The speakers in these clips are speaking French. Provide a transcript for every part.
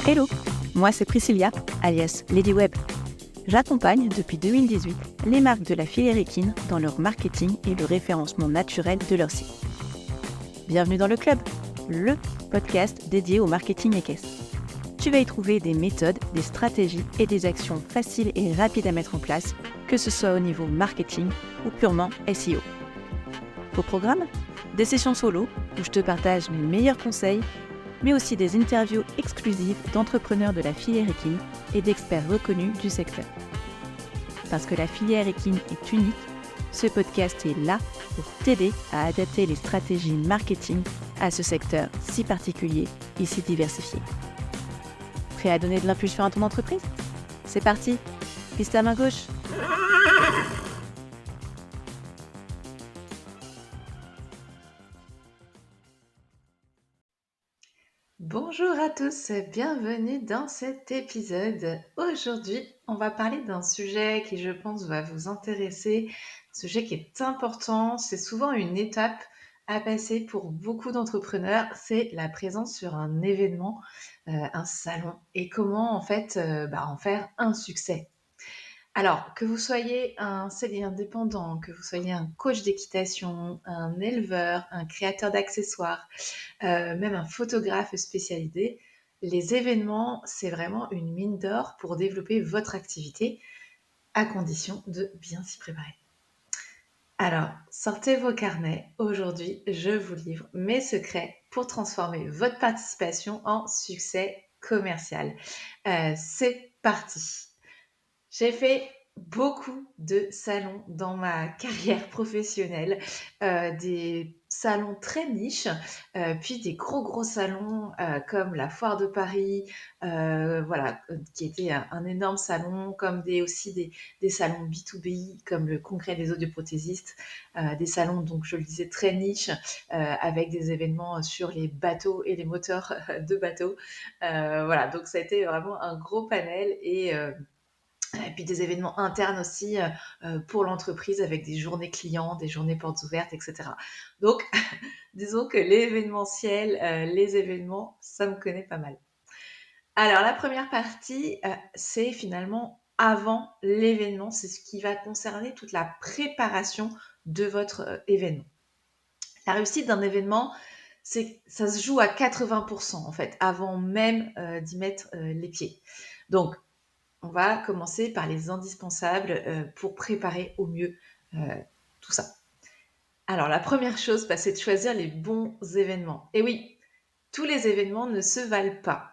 Hello, moi c'est Priscilla, alias Lady Web. J'accompagne depuis 2018 les marques de la filière équine dans leur marketing et le référencement naturel de leur site. Bienvenue dans le club, le podcast dédié au marketing équestre. Tu vas y trouver des méthodes, des stratégies et des actions faciles et rapides à mettre en place, que ce soit au niveau marketing ou purement SEO. Au programme, des sessions solo où je te partage mes meilleurs conseils, mais aussi des interviews exclusives d'entrepreneurs de la filière équine et d'experts reconnus du secteur. Parce que la filière équine est unique, ce podcast est là pour t'aider à adapter les stratégies marketing à ce secteur si particulier et si diversifié. Prêt à donner de l'impulsion à ton entreprise ? C'est parti, piste à main gauche. Bonjour à tous, bienvenue dans cet épisode. Aujourd'hui, on va parler d'un sujet qui, je pense, va vous intéresser, un sujet qui est important, c'est souvent une étape à passer pour beaucoup d'entrepreneurs, c'est la présence sur un événement, un salon, et comment en fait en faire un succès. Alors, que vous soyez un CDI indépendant, que vous soyez un coach d'équitation, un éleveur, un créateur d'accessoires, même un photographe spécialisé, les événements, c'est vraiment une mine d'or pour développer votre activité, à condition de bien s'y préparer. Alors, sortez vos carnets. Aujourd'hui, je vous livre mes secrets pour transformer votre participation en succès commercial. C'est parti. J'ai fait beaucoup de salons dans ma carrière professionnelle, des salons très niches, puis des gros salons, comme la Foire de Paris, qui était un énorme salon, comme des salons B2B, comme le Congrès des audioprothésistes, des salons, donc je le disais, très niches, avec des événements sur les bateaux et les moteurs de bateaux. Donc ça a été vraiment un gros panel et puis des événements internes aussi pour l'entreprise avec des journées clients, des journées portes ouvertes, etc. Donc, disons que l'événementiel, les événements, ça me connaît pas mal. Alors, la première partie, c'est finalement avant l'événement. C'est ce qui va concerner toute la préparation de votre événement. La réussite d'un événement, ça se joue à 80% en fait, avant même d'y mettre les pieds. Donc, on va commencer par les indispensables pour préparer au mieux tout ça. Alors, la première chose, c'est de choisir les bons événements. Et oui, tous les événements ne se valent pas.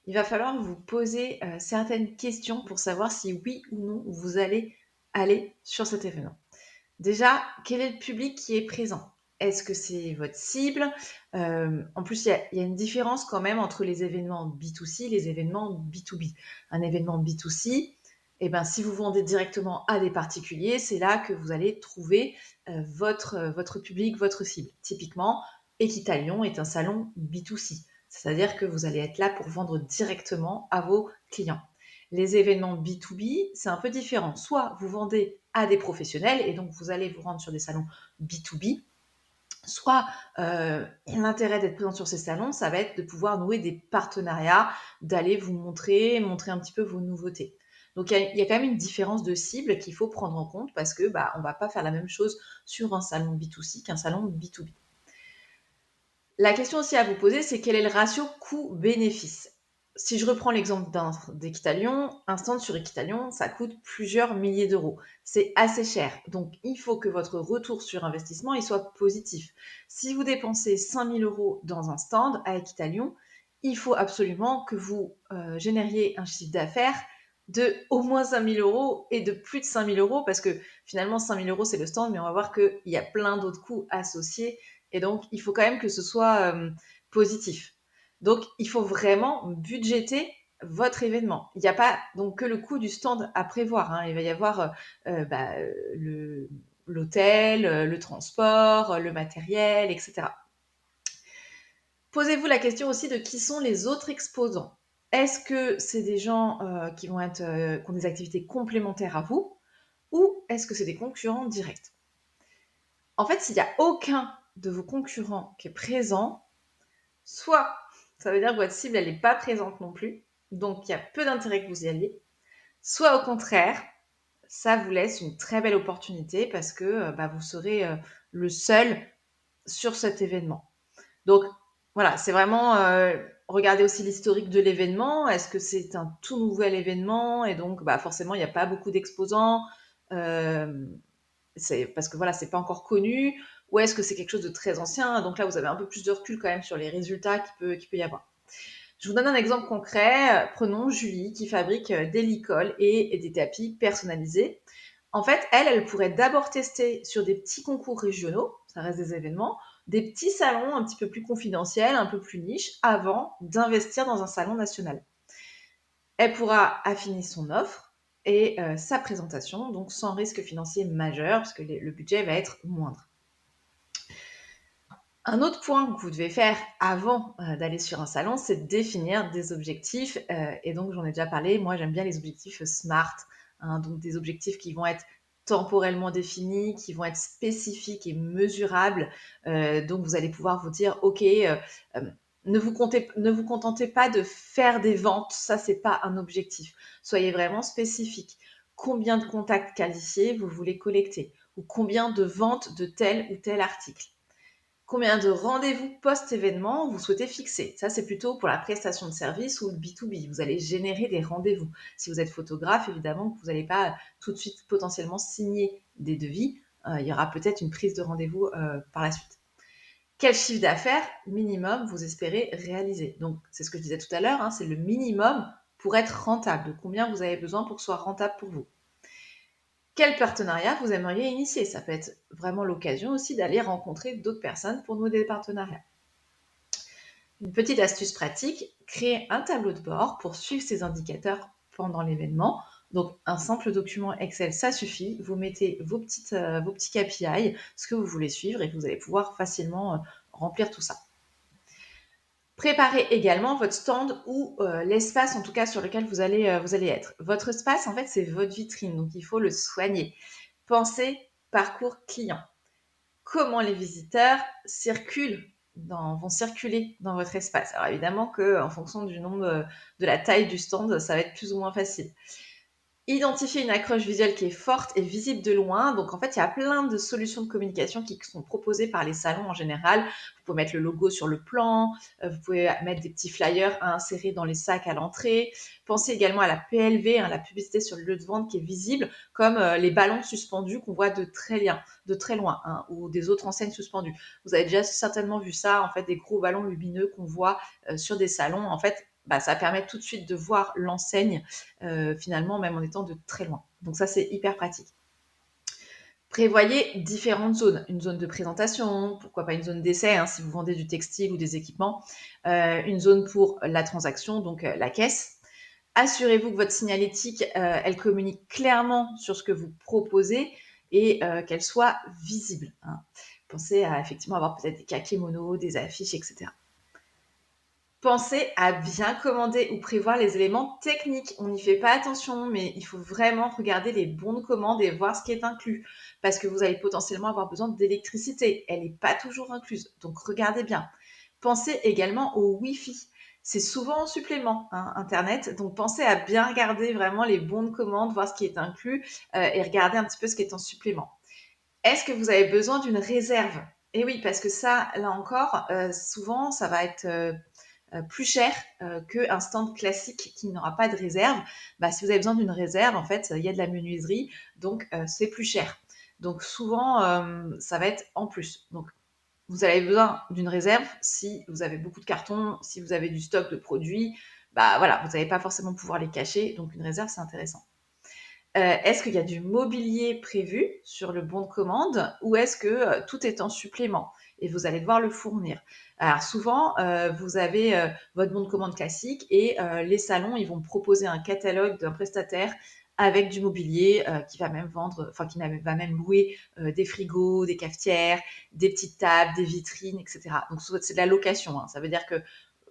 Il va falloir vous poser certaines questions pour savoir si oui ou non vous allez aller sur cet événement. Déjà, quel est le public qui est présent ? Est-ce que c'est votre cible ? En plus, il y a une différence quand même entre les événements B2C et les événements B2B. Un événement B2C, si vous vendez directement à des particuliers, c'est là que vous allez trouver votre public, votre cible. Typiquement, Equitalion est un salon B2C, c'est-à-dire que vous allez être là pour vendre directement à vos clients. Les événements B2B, c'est un peu différent. Soit vous vendez à des professionnels et donc vous allez vous rendre sur des salons B2B, soit l'intérêt d'être présent sur ces salons, ça va être de pouvoir nouer des partenariats, d'aller vous montrer un petit peu vos nouveautés. Donc il y a quand même une différence de cible qu'il faut prendre en compte parce que on va pas faire la même chose sur un salon B2C qu'un salon B2B. La question aussi à vous poser, c'est quel est le ratio coût-bénéfice ? Si je reprends l'exemple d'Equitalion, un stand sur Equitalion, ça coûte plusieurs milliers d'euros. C'est assez cher. Donc, il faut que votre retour sur investissement il soit positif. Si vous dépensez 5 000 euros dans un stand à Equitalion, il faut absolument que vous génériez un chiffre d'affaires de au moins 5 000 euros et de plus de 5 000 euros parce que finalement 5 000 euros c'est le stand, mais on va voir qu'il y a plein d'autres coûts associés et donc il faut quand même que ce soit positif. Donc il faut vraiment budgéter votre événement. Il n'y a pas donc que le coût du stand à prévoir, hein. Il va y avoir l'hôtel, le transport, le matériel, etc. Posez-vous la question aussi de qui sont les autres exposants. Est-ce que c'est des gens qui ont des activités complémentaires à vous ? ou est-ce que c'est des concurrents directs? En fait, s'il n'y a aucun de vos concurrents qui est présent, soit ça veut dire que votre cible, elle n'est pas présente non plus, donc il y a peu d'intérêt que vous y alliez, soit au contraire, ça vous laisse une très belle opportunité parce que vous serez le seul sur cet événement. Donc voilà, c'est vraiment regarder aussi l'historique de l'événement. Est-ce que c'est un tout nouvel événement et donc forcément il n'y a pas beaucoup d'exposants c'est parce que voilà, c'est pas encore connu, ou est-ce que c'est quelque chose de très ancien? Donc là, vous avez un peu plus de recul quand même sur les résultats qu'il peut y avoir. Je vous donne un exemple concret. Prenons Julie qui fabrique des licoles et des tapis personnalisés. En fait, elle pourrait d'abord tester sur des petits concours régionaux, ça reste des événements, des petits salons un petit peu plus confidentiels, un peu plus niches, avant d'investir dans un salon national. Elle pourra affiner son offre et sa présentation, donc sans risque financier majeur, parce que le budget va être moindre. Un autre point que vous devez faire avant d'aller sur un salon, c'est de définir des objectifs. Et donc, j'en ai déjà parlé, moi j'aime bien les objectifs SMART, hein, donc des objectifs qui vont être temporellement définis, qui vont être spécifiques et mesurables. Donc, vous allez pouvoir vous dire, OK, ne vous contentez pas de faire des ventes, ça, c'est pas un objectif. Soyez vraiment spécifique. Combien de contacts qualifiés vous voulez collecter? Ou combien de ventes de tel ou tel article? Combien de rendez-vous post-événement vous souhaitez fixer? Ça, c'est plutôt pour la prestation de service ou le B2B. Vous allez générer des rendez-vous. Si vous êtes photographe, évidemment que vous n'allez pas tout de suite potentiellement signer des devis. Il y aura peut-être une prise de rendez-vous par la suite. Quel chiffre d'affaires minimum vous espérez réaliser? Donc, c'est ce que je disais tout à l'heure, hein, c'est le minimum pour être rentable. De combien vous avez besoin pour que ce soit rentable pour vous? Quel partenariat vous aimeriez initier? Ça peut être vraiment l'occasion aussi d'aller rencontrer d'autres personnes pour nouer des partenariats. Une petite astuce pratique, créer un tableau de bord pour suivre ces indicateurs pendant l'événement. Donc un simple document Excel, ça suffit. Vous mettez vos petits KPI, ce que vous voulez suivre et vous allez pouvoir facilement remplir tout ça. Préparez également votre stand ou l'espace en tout cas sur lequel vous allez être. Votre espace, en fait, c'est votre vitrine, donc il faut le soigner. Pensez parcours client. Comment les visiteurs vont circuler dans votre espace. Alors évidemment qu'en fonction du nombre de la taille du stand, ça va être plus ou moins facile. Identifier une accroche visuelle qui est forte et visible de loin. Donc, en fait, il y a plein de solutions de communication qui sont proposées par les salons en général. Vous pouvez mettre le logo sur le plan, vous pouvez mettre des petits flyers à insérer dans les sacs à l'entrée. Pensez également à la PLV, hein, la publicité sur le lieu de vente qui est visible, comme les ballons suspendus qu'on voit de très loin, hein, ou des autres enseignes suspendues. Vous avez déjà certainement vu ça, en fait, des gros ballons lumineux qu'on voit sur des salons. En fait, ça permet tout de suite de voir l'enseigne finalement, même en étant de très loin. Donc ça, c'est hyper pratique. Prévoyez différentes zones. Une zone de présentation, pourquoi pas une zone d'essai, hein, si vous vendez du textile ou des équipements. Une zone pour la transaction, donc la caisse. Assurez-vous que votre signalétique, elle communique clairement sur ce que vous proposez et qu'elle soit visible, hein. Pensez à effectivement avoir peut-être des kakémonos, des affiches, etc. Pensez à bien commander ou prévoir les éléments techniques. On n'y fait pas attention, mais il faut vraiment regarder les bons de commande et voir ce qui est inclus. Parce que vous allez potentiellement avoir besoin d'électricité. Elle n'est pas toujours incluse. Donc regardez bien. Pensez également au Wi-Fi. C'est souvent en supplément, hein, Internet. Donc pensez à bien regarder vraiment les bons de commande, voir ce qui est inclus et regarder un petit peu ce qui est en supplément. Est-ce que vous avez besoin d'une réserve? Eh oui, parce que ça, là encore, souvent, ça va être plus cher qu'un stand classique qui n'aura pas de réserve. Si vous avez besoin d'une réserve, en fait, il y a de la menuiserie, donc c'est plus cher. Donc souvent, ça va être en plus. Donc vous avez besoin d'une réserve si vous avez beaucoup de cartons, si vous avez du stock de produits. Voilà, vous n'allez pas forcément pouvoir les cacher, donc une réserve, c'est intéressant. Est-ce qu'il y a du mobilier prévu sur le bon de commande ou est-ce que tout est en supplément et vous allez devoir le fournir? Alors souvent, vous avez votre bon de commande classique et les salons, ils vont proposer un catalogue d'un prestataire avec du mobilier qui va même vendre, enfin qui va même louer des frigos, des cafetières, des petites tables, des vitrines, etc. Donc c'est de la location, hein. Ça veut dire que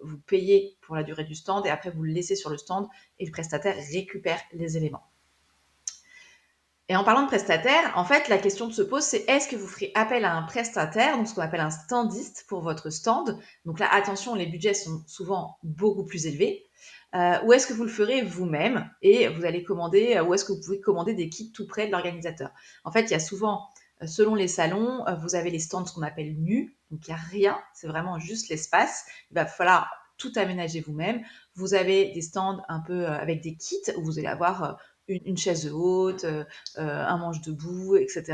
vous payez pour la durée du stand et après vous le laissez sur le stand et le prestataire récupère les éléments. Et en parlant de prestataire, en fait, la question que se pose, c'est est-ce que vous ferez appel à un prestataire, donc ce qu'on appelle un standiste pour votre stand. Donc là, attention, les budgets sont souvent beaucoup plus élevés. Ou est-ce que vous le ferez vous-même et vous allez commander, ou est-ce que vous pouvez commander des kits tout près de l'organisateur. En fait, il y a souvent, selon les salons, vous avez les stands, ce qu'on appelle nus, donc il n'y a rien, c'est vraiment juste l'espace. Il va falloir tout aménager vous-même. Vous avez des stands un peu avec des kits où vous allez avoir une chaise haute, un manche debout, etc.,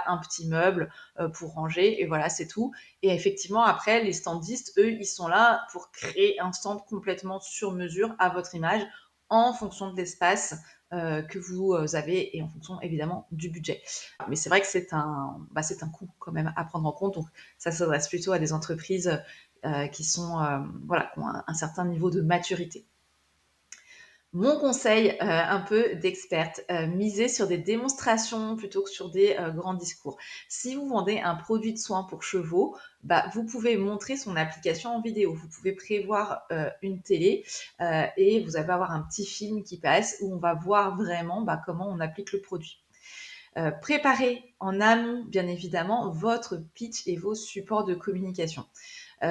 un petit meuble pour ranger, et voilà, c'est tout. Et effectivement, après, les standistes, eux, ils sont là pour créer un stand complètement sur mesure à votre image, en fonction de l'espace que vous avez et en fonction évidemment du budget. Mais c'est vrai que c'est un coût quand même à prendre en compte, donc ça s'adresse plutôt à des entreprises qui sont voilà, qui ont un certain niveau de maturité. Mon conseil, un peu d'experte, misez sur des démonstrations plutôt que sur des grands discours. Si vous vendez un produit de soins pour chevaux, bah, vous pouvez montrer son application en vidéo. Vous pouvez prévoir une télé et vous allez avoir un petit film qui passe où on va voir vraiment bah, comment on applique le produit. Préparez en amont, bien évidemment, votre pitch et vos supports de communication.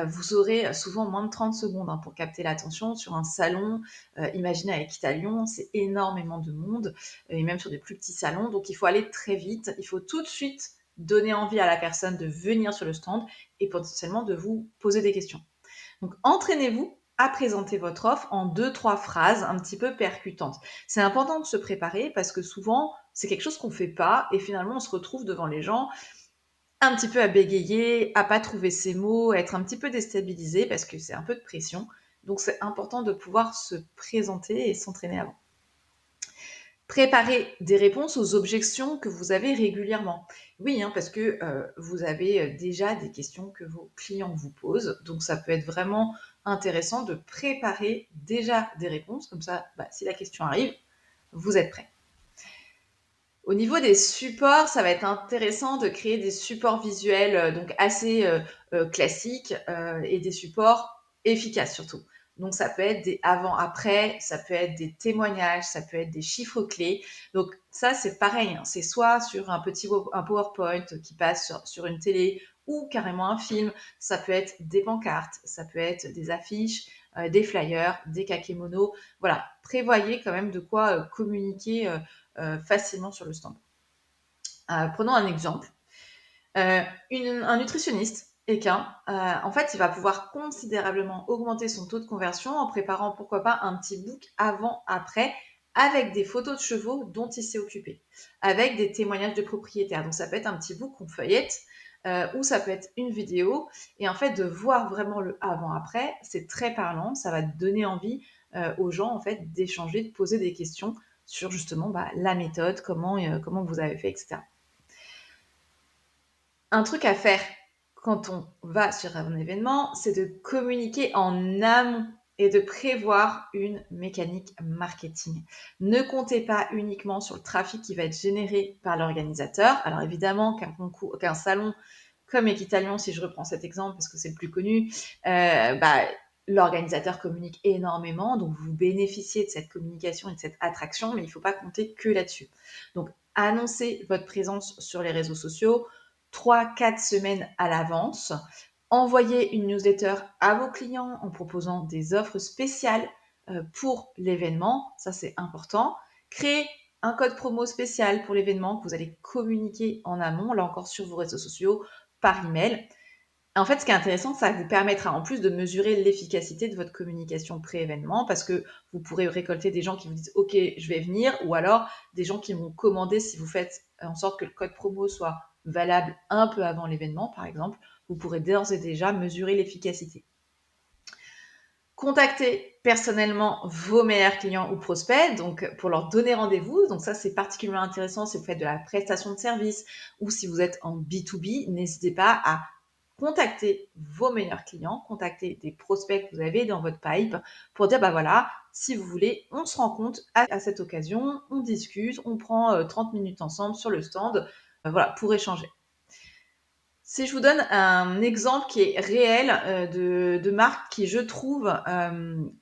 Vous aurez souvent moins de 30 secondes pour capter l'attention sur un salon. Imaginez avec Kitalion, c'est énormément de monde, et même sur des plus petits salons. Donc il faut aller très vite. Il faut tout de suite donner envie à la personne de venir sur le stand et potentiellement de vous poser des questions. Donc entraînez-vous à présenter votre offre en 2-3 phrases un petit peu percutantes. C'est important de se préparer parce que souvent, c'est quelque chose qu'on ne fait pas et finalement, on se retrouve devant les gens un petit peu à bégayer, à pas trouver ses mots, à être un petit peu déstabilisé parce que c'est un peu de pression. Donc c'est important de pouvoir se présenter et s'entraîner avant. Préparer des réponses aux objections que vous avez régulièrement. Oui, parce que vous avez déjà des questions que vos clients vous posent. Donc ça peut être vraiment intéressant de préparer déjà des réponses. Comme ça, bah, si la question arrive, vous êtes prêt. Au niveau des supports, ça va être intéressant de créer des supports visuels donc assez classiques et des supports efficaces surtout. Donc ça peut être des avant-après, ça peut être des témoignages, ça peut être des chiffres clés. Donc ça c'est pareil, c'est soit sur un PowerPoint qui passe sur une télé ou carrément un film. Ça peut être des pancartes, ça peut être des affiches, des flyers, des kakémonos. Voilà, prévoyez quand même de quoi communiquer facilement sur le stand. Prenons un exemple. Un nutritionniste équin, en fait, il va pouvoir considérablement augmenter son taux de conversion en préparant, pourquoi pas, un petit book avant-après avec des photos de chevaux dont il s'est occupé, avec des témoignages de propriétaires. Donc, ça peut être un petit book qu'on feuillette ou ça peut être une vidéo. Et en fait, de voir vraiment le avant-après, c'est très parlant. Ça va donner envie aux gens, en fait, d'échanger, de poser des questions sur justement bah, la méthode, comment vous avez fait, etc. Un truc à faire quand on va sur un événement, c'est de communiquer en amont et de prévoir une mécanique marketing. Ne comptez pas uniquement sur le trafic qui va être généré par l'organisateur. Alors évidemment qu'un salon comme Equitalion, si je reprends cet exemple parce que c'est le plus connu, bah, l'organisateur communique énormément, donc vous bénéficiez de cette communication et de cette attraction, mais il ne faut pas compter que là-dessus. Donc annoncez votre présence sur les réseaux sociaux, 3-4 semaines à l'avance. Envoyez une newsletter à vos clients en proposant des offres spéciales pour l'événement, ça c'est important. Créez un code promo spécial pour l'événement que vous allez communiquer en amont, là encore sur vos réseaux sociaux, par email. En fait, ce qui est intéressant, ça vous permettra en plus de mesurer l'efficacité de votre communication pré-événement parce que vous pourrez récolter des gens qui vous disent OK, je vais venir, ou alors des gens qui vont commander si vous faites en sorte que le code promo soit valable un peu avant l'événement, par exemple. Vous pourrez d'ores et déjà mesurer l'efficacité. Contactez personnellement vos meilleurs clients ou prospects donc pour leur donner rendez-vous. Donc ça, c'est particulièrement intéressant si vous faites de la prestation de service ou si vous êtes en B2B. N'hésitez pas à contacter vos meilleurs clients, contacter des prospects que vous avez dans votre pipe pour dire, bah voilà, si vous voulez, on se rencontre à cette occasion, on discute, on prend 30 minutes ensemble sur le stand, voilà, pour échanger. Si je vous donne un exemple qui est réel de marque qui, je trouve,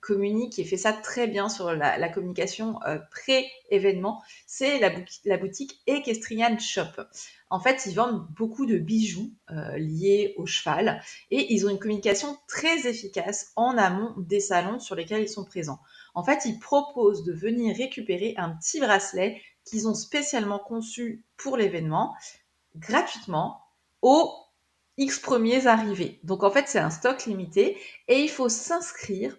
communique et fait ça très bien sur la communication pré-événement, c'est la boutique Equestrian Shop. En fait, ils vendent beaucoup de bijoux liés au cheval et ils ont une communication très efficace en amont des salons sur lesquels ils sont présents. En fait, ils proposent de venir récupérer un petit bracelet qu'ils ont spécialement conçu pour l'événement gratuitement aux X premiers arrivés. Donc en fait, c'est un stock limité et il faut s'inscrire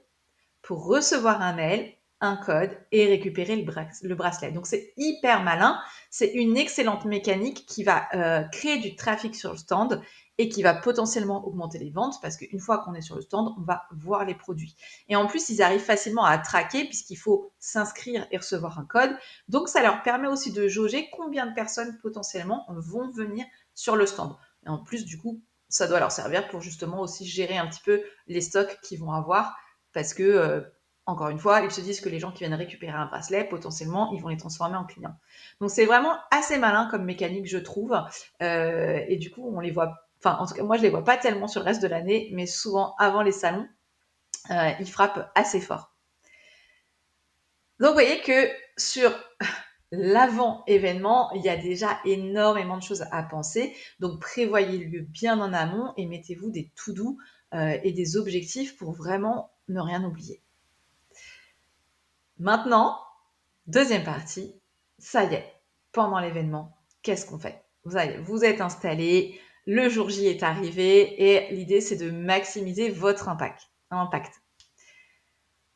pour recevoir un mail, un code et récupérer le bracelet. Donc c'est hyper malin. C'est une excellente mécanique qui va créer du trafic sur le stand et qui va potentiellement augmenter les ventes parce qu'une fois qu'on est sur le stand, on va voir les produits. Et en plus, ils arrivent facilement à traquer puisqu'il faut s'inscrire et recevoir un code. Donc ça leur permet aussi de jauger combien de personnes potentiellement vont venir sur le stand. Et en plus, du coup, ça doit leur servir pour justement aussi gérer un petit peu les stocks qu'ils vont avoir parce que, encore une fois, ils se disent que les gens qui viennent récupérer un bracelet, potentiellement, ils vont les transformer en clients. Donc c'est vraiment assez malin comme mécanique, je trouve. Et du coup, on les voit, enfin, en tout cas, moi, je les vois pas tellement sur le reste de l'année, mais souvent avant les salons, ils frappent assez fort. Donc, vous voyez que sur l'avant-événement, il y a déjà énormément de choses à penser. Donc, prévoyez-le bien en amont et mettez-vous des to-do et des objectifs pour vraiment ne rien oublier. Maintenant, deuxième partie, ça y est, pendant l'événement, qu'est-ce qu'on fait? Vous êtes installé, le jour J est arrivé et l'idée c'est de maximiser votre impact.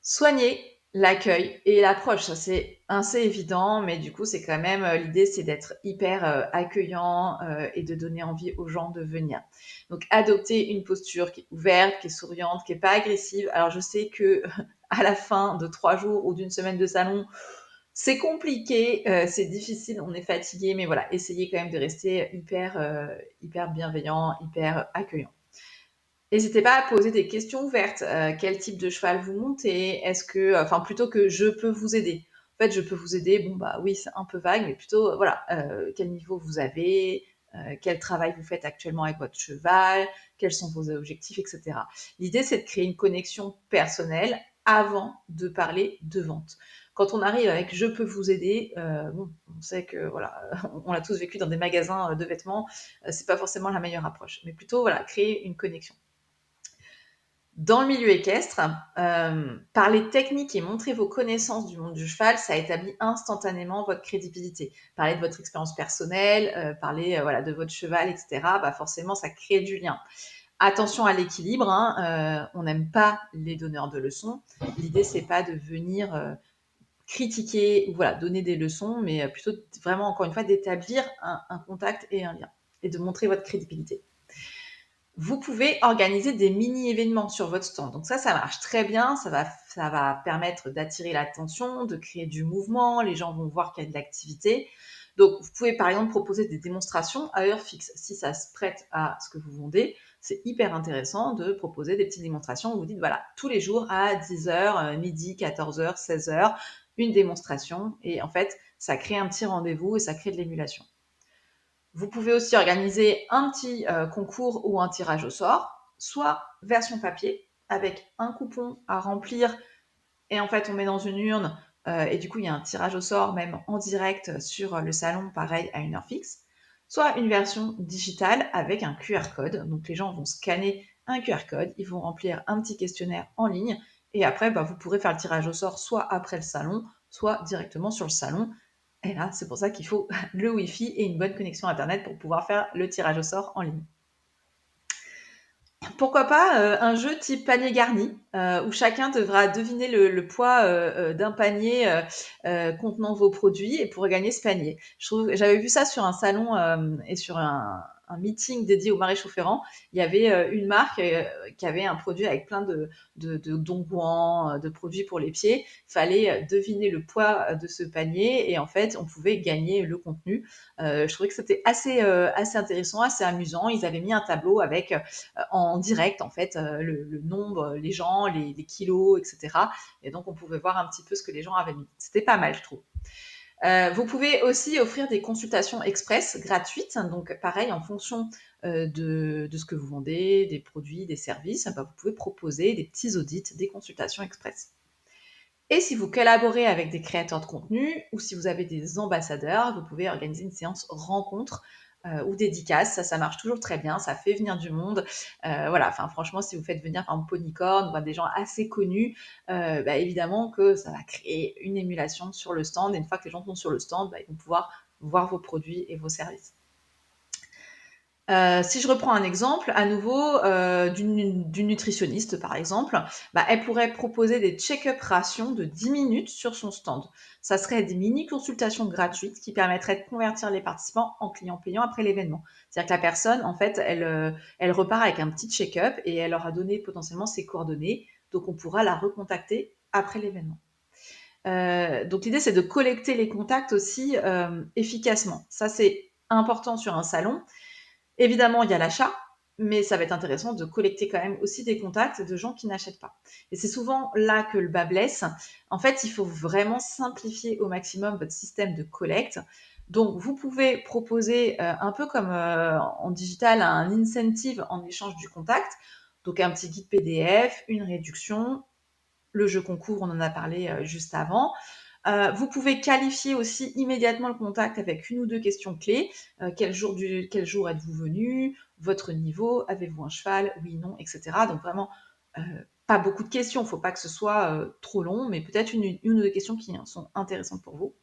Soigner l'accueil et l'approche, ça c'est assez évident, mais du coup c'est quand même l'idée c'est d'être hyper accueillant et de donner envie aux gens de venir. Donc adopter une posture qui est ouverte, qui est souriante, qui est pas agressive. Alors je sais que à la fin de 3 jours ou d'une semaine de salon, c'est compliqué, c'est difficile, on est fatigué, mais voilà, essayez quand même de rester hyper bienveillant, hyper accueillant. N'hésitez pas à poser des questions ouvertes. Quel type de cheval vous montez? Est-ce que, enfin, plutôt que je peux vous aider. En fait, je peux vous aider. Bon bah oui, c'est un peu vague, mais plutôt voilà, quel niveau vous avez, quel travail vous faites actuellement avec votre cheval, quels sont vos objectifs, etc. L'idée, c'est de créer une connexion personnelle avant de parler de vente. Quand on arrive avec je peux vous aider, bon, on sait que voilà, on l'a tous vécu dans des magasins de vêtements, c'est pas forcément la meilleure approche, mais plutôt voilà, créer une connexion. Dans le milieu équestre, parler technique et montrer vos connaissances du monde du cheval, ça établit instantanément votre crédibilité. Parler de votre expérience personnelle, parler voilà, de votre cheval, etc., bah forcément, ça crée du lien. Attention à l'équilibre, hein, on n'aime pas les donneurs de leçons. L'idée, c'est pas de venir critiquer ou voilà, donner des leçons, mais plutôt vraiment, encore une fois, d'établir un contact et un lien et de montrer votre crédibilité. Vous pouvez organiser des mini-événements sur votre stand. Donc ça marche très bien. Ça va permettre d'attirer l'attention, de créer du mouvement. Les gens vont voir qu'il y a de l'activité. Donc, vous pouvez par exemple proposer des démonstrations à heure fixe. Si ça se prête à ce que vous vendez, c'est hyper intéressant de proposer des petites démonstrations où vous dites, voilà, tous les jours à 10h, midi, 14h, 16h, une démonstration. Et en fait, ça crée un petit rendez-vous et ça crée de l'émulation. Vous pouvez aussi organiser un petit concours ou un tirage au sort, soit version papier avec un coupon à remplir et en fait on met dans une urne et du coup il y a un tirage au sort même en direct sur le salon, pareil à une heure fixe, soit une version digitale avec un QR code. Donc les gens vont scanner un QR code, ils vont remplir un petit questionnaire en ligne et après bah, vous pourrez faire le tirage au sort soit après le salon, soit directement sur le salon. Et là, c'est pour ça qu'il faut le Wi-Fi et une bonne connexion Internet pour pouvoir faire le tirage au sort en ligne. Pourquoi pas un jeu type panier garni, où chacun devra deviner le poids d'un panier contenant vos produits et pour gagner ce panier. J'avais vu ça sur un salon et sur un meeting dédié aux maréchaux ferrants. Il y avait une marque qui avait un produit avec plein de donguans, de produits pour les pieds. Il fallait deviner le poids de ce panier et en fait, on pouvait gagner le contenu. Je trouvais que c'était assez intéressant, assez amusant. Ils avaient mis un tableau avec en direct en fait le nombre, les gens, les kilos, etc. Et donc on pouvait voir un petit peu ce que les gens avaient mis. C'était pas mal, je trouve. Vous pouvez aussi offrir des consultations express gratuites. Donc, pareil, en fonction de ce que vous vendez, des produits, des services, bah, vous pouvez proposer des petits audits, des consultations express. Et si vous collaborez avec des créateurs de contenu ou si vous avez des ambassadeurs, vous pouvez organiser une séance rencontre ou dédicace. Ça marche toujours très bien. Ça fait venir du monde. Voilà. Enfin, franchement, si vous faites venir par exemple Ponycorn ou des gens assez connus, bah, évidemment que ça va créer une émulation sur le stand. Et une fois que les gens sont sur le stand, bah, ils vont pouvoir voir vos produits et vos services. Si je reprends un exemple, à nouveau, d'une nutritionniste, par exemple, bah, elle pourrait proposer des check-up rations de 10 minutes sur son stand. Ça serait des mini consultations gratuites qui permettraient de convertir les participants en clients payants après l'événement. C'est-à-dire que la personne, en fait, elle repart avec un petit check-up et elle leur a donné potentiellement ses coordonnées, donc on pourra la recontacter après l'événement. Donc l'idée, c'est de collecter les contacts aussi efficacement. Ça, c'est important sur un salon. Évidemment, il y a l'achat, mais ça va être intéressant de collecter quand même aussi des contacts de gens qui n'achètent pas. Et c'est souvent là que le bas blesse. En fait, il faut vraiment simplifier au maximum votre système de collecte. Donc, vous pouvez proposer un peu comme en digital un incentive en échange du contact. Donc, un petit guide PDF, une réduction, le jeu concours, on en a parlé juste avant. Vous pouvez qualifier aussi immédiatement le contact avec une ou deux questions clés. Quel jour êtes-vous venu? Votre niveau? Avez-vous un cheval? Oui, non, etc. Donc vraiment, pas beaucoup de questions. Il ne faut pas que ce soit trop long, mais peut-être une ou deux questions qui sont intéressantes pour vous.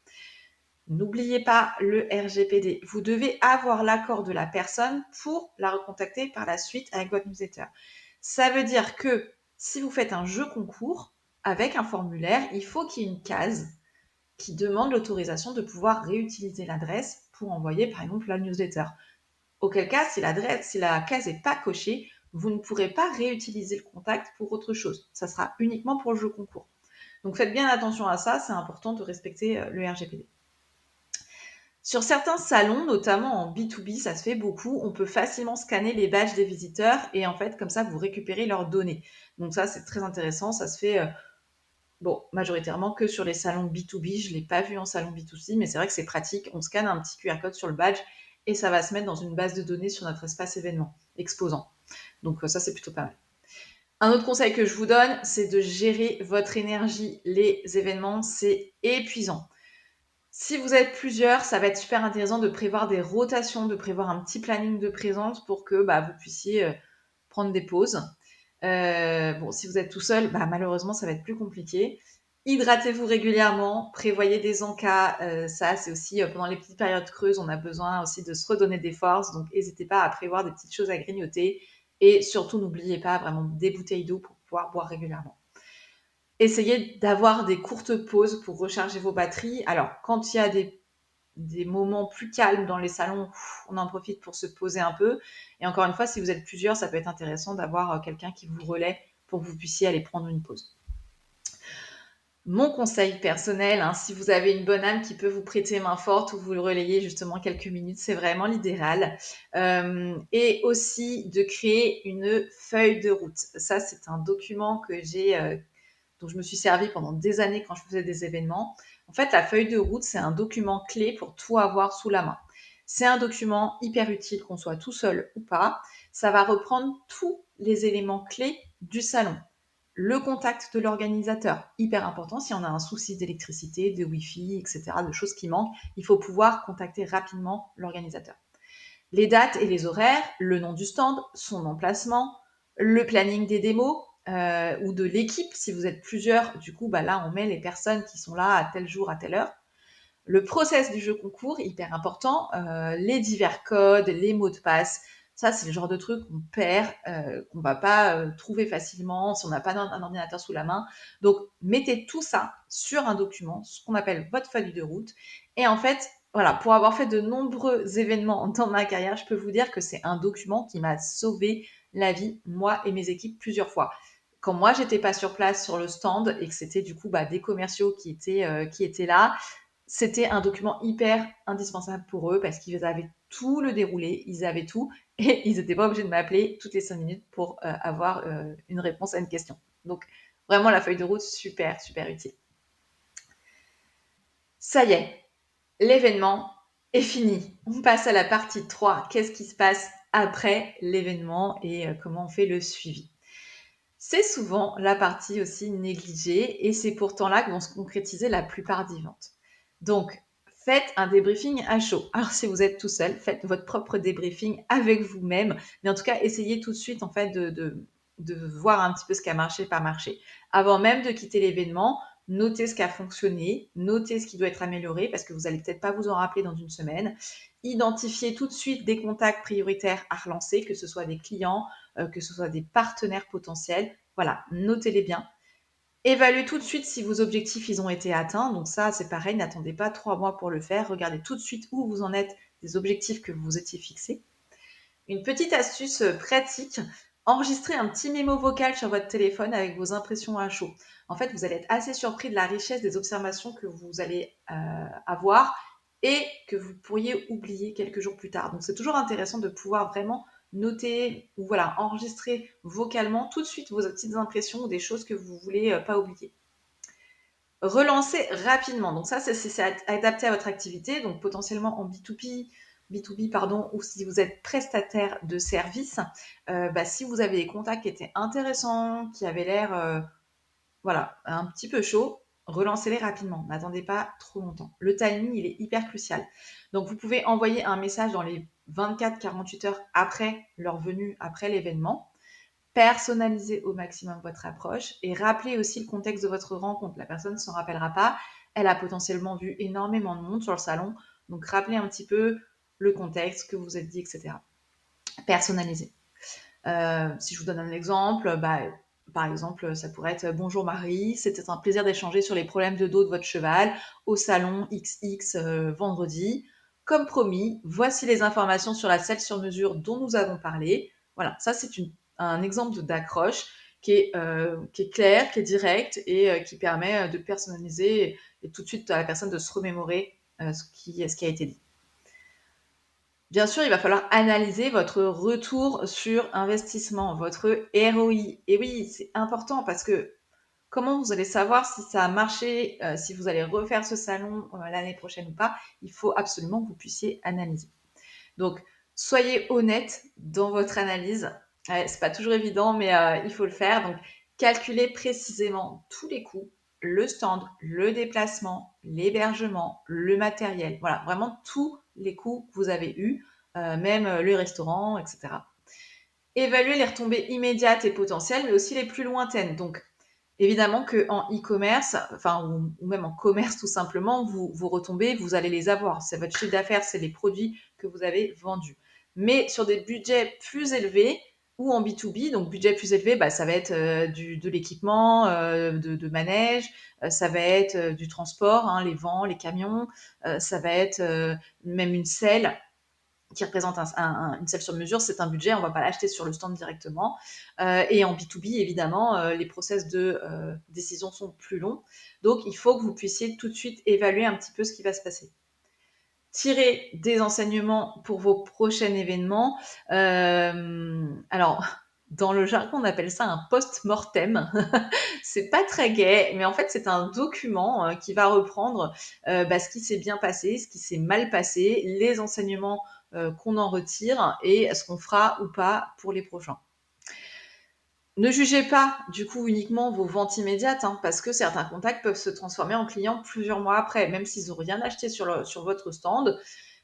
N'oubliez pas le RGPD. Vous devez avoir l'accord de la personne pour la recontacter par la suite avec votre newsletter. Ça veut dire que si vous faites un jeu concours avec un formulaire, il faut qu'il y ait une case qui demande l'autorisation de pouvoir réutiliser l'adresse pour envoyer par exemple la newsletter. Auquel cas, si la case n'est pas cochée, vous ne pourrez pas réutiliser le contact pour autre chose. Ça sera uniquement pour le jeu concours. Donc faites bien attention à ça, c'est important de respecter le RGPD. Sur certains salons, notamment en B2B, ça se fait beaucoup, on peut facilement scanner les badges des visiteurs et en fait, comme ça, vous récupérez leurs données. Donc ça, c'est très intéressant, ça se fait majoritairement que sur les salons B2B. Je ne l'ai pas vu en salon B2C, mais c'est vrai que c'est pratique. On scanne un petit QR code sur le badge et ça va se mettre dans une base de données sur notre espace événement exposant. Donc ça, c'est plutôt pas mal. Un autre conseil que je vous donne, c'est de gérer votre énergie. Les événements, c'est épuisant. Si vous êtes plusieurs, ça va être super intéressant de prévoir des rotations, de prévoir un petit planning de présence pour que vous puissiez prendre des pauses. Si vous êtes tout seul, malheureusement, ça va être plus compliqué. Hydratez-vous régulièrement, prévoyez des encas. Ça, c'est aussi pendant les petites périodes creuses, on a besoin aussi de se redonner des forces. Donc, n'hésitez pas à prévoir des petites choses à grignoter. Et surtout, n'oubliez pas vraiment des bouteilles d'eau pour pouvoir boire régulièrement. Essayez d'avoir des courtes pauses pour recharger vos batteries. Alors, quand il y a des moments plus calmes dans les salons, on en profite pour se poser un peu. Et encore une fois, si vous êtes plusieurs, ça peut être intéressant d'avoir quelqu'un qui vous relaie pour que vous puissiez aller prendre une pause. Mon conseil personnel, si vous avez une bonne âme qui peut vous prêter main forte ou vous le relayer justement quelques minutes, c'est vraiment l'idéal. Et aussi de créer une feuille de route. Ça, c'est un document dont je me suis servie pendant des années quand je faisais des événements. En fait, la feuille de route, c'est un document clé pour tout avoir sous la main. C'est un document hyper utile, qu'on soit tout seul ou pas. Ça va reprendre tous les éléments clés du salon. Le contact de l'organisateur, hyper important. Si on a un souci d'électricité, de Wi-Fi, etc., de choses qui manquent, il faut pouvoir contacter rapidement l'organisateur. Les dates et les horaires, le nom du stand, son emplacement, le planning des démos ou de l'équipe. Si vous êtes plusieurs, du coup, là, on met les personnes qui sont là à tel jour, à telle heure. Le process du jeu concours, hyper important. Les divers codes, les mots de passe. Ça, c'est le genre de truc qu'on perd, qu'on va pas trouver facilement si on n'a pas un ordinateur sous la main. Donc, mettez tout ça sur un document, ce qu'on appelle votre feuille de route. Et en fait, voilà, pour avoir fait de nombreux événements dans ma carrière, je peux vous dire que c'est un document qui m'a sauvé la vie, moi et mes équipes, plusieurs fois. Quand moi, j'étais pas sur place sur le stand et que c'était du coup des commerciaux qui étaient là, c'était un document hyper indispensable pour eux parce qu'ils avaient tout le déroulé, ils avaient tout et ils n'étaient pas obligés de m'appeler toutes les 5 minutes pour avoir une réponse à une question. Donc vraiment la feuille de route, super, super utile. Ça y est, L'événement est fini. On passe à la partie 3. Qu'est-ce qui se passe après l'événement et comment on fait le suivi? C'est souvent la partie aussi négligée et c'est pourtant là que vont se concrétiser la plupart des ventes. Donc, faites un débriefing à chaud. Alors, si vous êtes tout seul, faites votre propre débriefing avec vous-même, mais en tout cas, essayez tout de suite en fait de voir un petit peu ce qui a marché, pas marché. Avant même de quitter l'événement, notez ce qui a fonctionné, notez ce qui doit être amélioré parce que vous allez peut-être pas vous en rappeler dans une semaine. Identifiez tout de suite des contacts prioritaires à relancer, que ce soit des clients, que ce soit des partenaires potentiels. Voilà, notez-les bien. Évaluez tout de suite si vos objectifs ils ont été atteints. Donc ça, c'est pareil, n'attendez pas 3 mois pour le faire. Regardez tout de suite où vous en êtes des objectifs que vous vous étiez fixés. Une petite astuce pratique, enregistrez un petit mémo vocal sur votre téléphone avec vos impressions à chaud. En fait, vous allez être assez surpris de la richesse des observations que vous allez avoir et que vous pourriez oublier quelques jours plus tard. Donc, c'est toujours intéressant de pouvoir vraiment noter ou voilà, enregistrer vocalement tout de suite vos petites impressions ou des choses que vous voulez pas oublier. Relancer rapidement. Donc ça, c'est adapté à votre activité. Donc potentiellement en B2B pardon, ou si vous êtes prestataire de service, si vous avez des contacts qui étaient intéressants, qui avaient l'air voilà, un petit peu chaud, relancez-les rapidement. N'attendez pas trop longtemps. Le timing, il est hyper crucial. Donc vous pouvez envoyer un message dans les 24-48 heures après leur venue, après l'événement. Personnalisez au maximum votre approche et rappelez aussi le contexte de votre rencontre. La personne ne s'en rappellera pas. Elle a potentiellement vu énormément de monde sur le salon. Donc, rappelez un petit peu le contexte que vous êtes dit, etc. Personnalisez. Si je vous donne un exemple, par exemple, ça pourrait être Bonjour Marie, c'était un plaisir d'échanger sur les problèmes de dos de votre cheval au salon XX vendredi. Comme promis, voici les informations sur la selle sur mesure dont nous avons parlé. Voilà, ça c'est un exemple d'accroche qui est clair, qui est direct et qui permet de personnaliser et tout de suite à la personne de se remémorer ce qui a été dit. Bien sûr, il va falloir analyser votre retour sur investissement, votre ROI. Et oui, c'est important parce que comment vous allez savoir si ça a marché, si vous allez refaire ce salon l'année prochaine ou pas? Il faut absolument que vous puissiez analyser. Donc, soyez honnête dans votre analyse. C'est pas toujours évident, mais il faut le faire. Donc, calculez précisément tous les coûts, le stand, le déplacement, l'hébergement, le matériel. Voilà, vraiment tous les coûts que vous avez eus, même le restaurant, etc. Évaluez les retombées immédiates et potentielles, mais aussi les plus lointaines. Donc, évidemment qu'en e-commerce, enfin, ou même en commerce tout simplement, vous retombez, vous allez les avoir. C'est votre chiffre d'affaires, c'est les produits que vous avez vendus. Mais sur des budgets plus élevés ou en B2B, donc budget plus élevé, ça va être de l'équipement, de manège, ça va être du transport, hein, les vents, les camions, ça va être même une selle qui représente une selle sur mesure, c'est un budget, on ne va pas l'acheter sur le stand directement. Et en B2B, évidemment, les process de décision sont plus longs. Donc, il faut que vous puissiez tout de suite évaluer un petit peu ce qui va se passer. Tirez des enseignements pour vos prochains événements. Alors, dans le jargon, on appelle ça un post-mortem. C'est pas très gai, mais en fait, c'est un document qui va reprendre ce qui s'est bien passé, ce qui s'est mal passé, les enseignements qu'on en retire et ce qu'on fera ou pas pour les prochains. Ne jugez pas du coup uniquement vos ventes immédiates, hein, parce que certains contacts peuvent se transformer en clients plusieurs mois après, même s'ils n'ont rien acheté sur votre stand.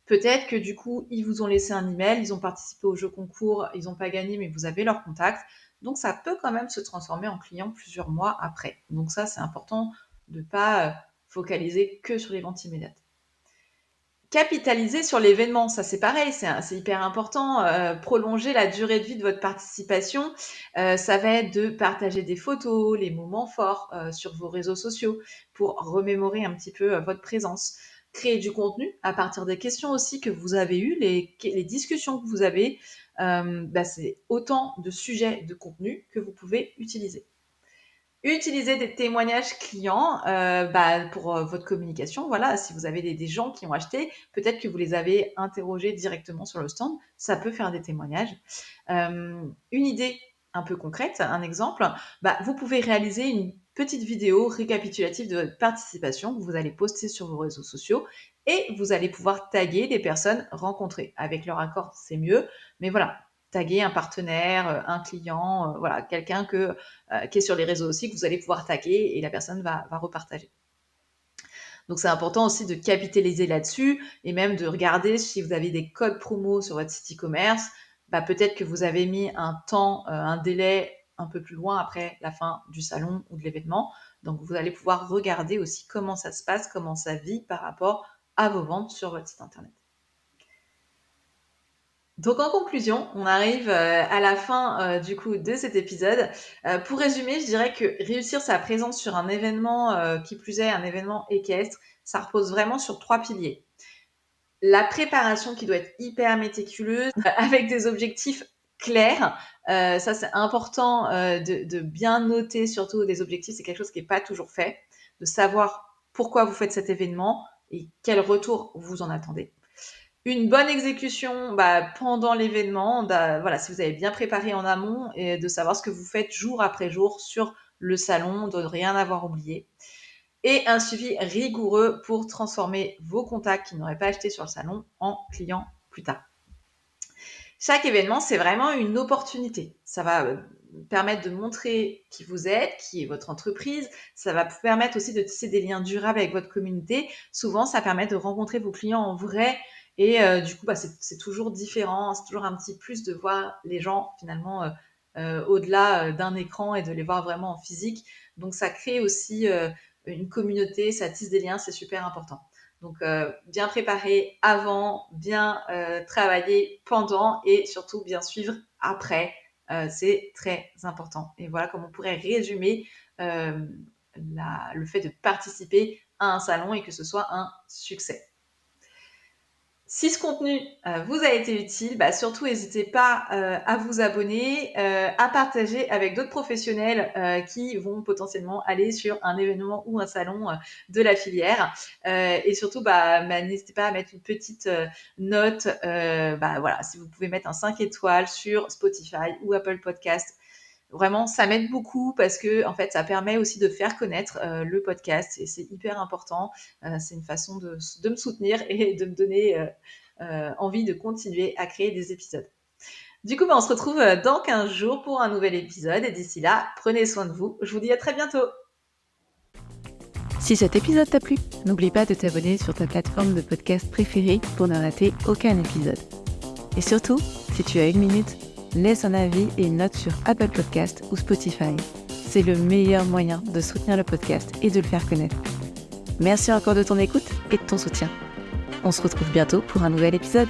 Peut-être que du coup, ils vous ont laissé un email, ils ont participé au jeu concours, ils n'ont pas gagné, mais vous avez leur contact. Donc, ça peut quand même se transformer en client plusieurs mois après. Donc, ça, c'est important de ne pas focaliser que sur les ventes immédiates. Capitaliser sur l'événement, ça c'est pareil, c'est hyper important. Prolonger la durée de vie de votre participation, ça va être de partager des photos, les moments forts sur vos réseaux sociaux pour remémorer un petit peu votre présence. Créer du contenu à partir des questions aussi que vous avez eues, les discussions que vous avez, c'est autant de sujets de contenu que vous pouvez utiliser. Utilisez des témoignages clients pour votre communication. Voilà, si vous avez des gens qui ont acheté, peut-être que vous les avez interrogés directement sur le stand. Ça peut faire des témoignages. Une idée un peu concrète, un exemple, vous pouvez réaliser une petite vidéo récapitulative de votre participation que vous allez poster sur vos réseaux sociaux Et vous allez pouvoir taguer des personnes rencontrées. Avec leur accord, c'est mieux. Mais voilà, taguer un partenaire, un client, voilà, quelqu'un qui est sur les réseaux aussi, que vous allez pouvoir taguer et la personne va repartager. Donc c'est important aussi de capitaliser là-dessus et même de regarder si vous avez des codes promo sur votre site e-commerce. Peut-être que vous avez mis un temps, un délai un peu plus loin après la fin du salon ou de l'événement. Donc vous allez pouvoir regarder aussi comment ça se passe, comment ça vit par rapport à vos ventes sur votre site internet. Donc en conclusion, on arrive à la fin du coup de cet épisode. Pour résumer, je dirais que réussir sa présence sur un événement, qui plus est un événement équestre, ça repose vraiment sur 3 piliers. La préparation qui doit être hyper méticuleuse, avec des objectifs clairs. Ça c'est important de bien noter surtout des objectifs, c'est quelque chose qui n'est pas toujours fait, de savoir pourquoi vous faites cet événement et quel retour vous en attendez. Une bonne exécution pendant l'événement, voilà, si vous avez bien préparé en amont et de savoir ce que vous faites jour après jour sur le salon, de ne rien avoir oublié. Et un suivi rigoureux pour transformer vos contacts qui n'auraient pas acheté sur le salon en clients plus tard. Chaque événement, c'est vraiment une opportunité. Ça va permettre de montrer qui vous êtes, qui est votre entreprise. Ça va vous permettre aussi de tisser des liens durables avec votre communauté. Souvent, ça permet de rencontrer vos clients en vrai. Et du coup, c'est toujours différent. C'est toujours un petit plus de voir les gens finalement au-delà d'un écran et de les voir vraiment en physique. Donc, ça crée aussi une communauté, ça tisse des liens, c'est super important. Donc, bien préparer avant, bien travailler pendant et surtout bien suivre après. C'est très important. Et voilà comment on pourrait résumer le fait de participer à un salon et que ce soit un succès. Si ce contenu vous a été utile, surtout n'hésitez pas à vous abonner, à partager avec d'autres professionnels qui vont potentiellement aller sur un événement ou un salon de la filière. Et surtout, n'hésitez pas à mettre une petite note. Voilà, si vous pouvez mettre un 5 étoiles sur Spotify ou Apple Podcast. Vraiment, ça m'aide beaucoup parce que en fait, ça permet aussi de faire connaître le podcast et c'est hyper important. C'est une façon de me soutenir et de me donner envie de continuer à créer des épisodes. Du coup, on se retrouve dans 15 jours pour un nouvel épisode et d'ici là, prenez soin de vous. Je vous dis à très bientôt. Si cet épisode t'a plu, n'oublie pas de t'abonner sur ta plateforme de podcast préférée pour ne rater aucun épisode. Et surtout, si tu as 1 minute, laisse un avis et une note sur Apple Podcast ou Spotify. C'est le meilleur moyen de soutenir le podcast et de le faire connaître. Merci encore de ton écoute et de ton soutien. On se retrouve bientôt pour un nouvel épisode.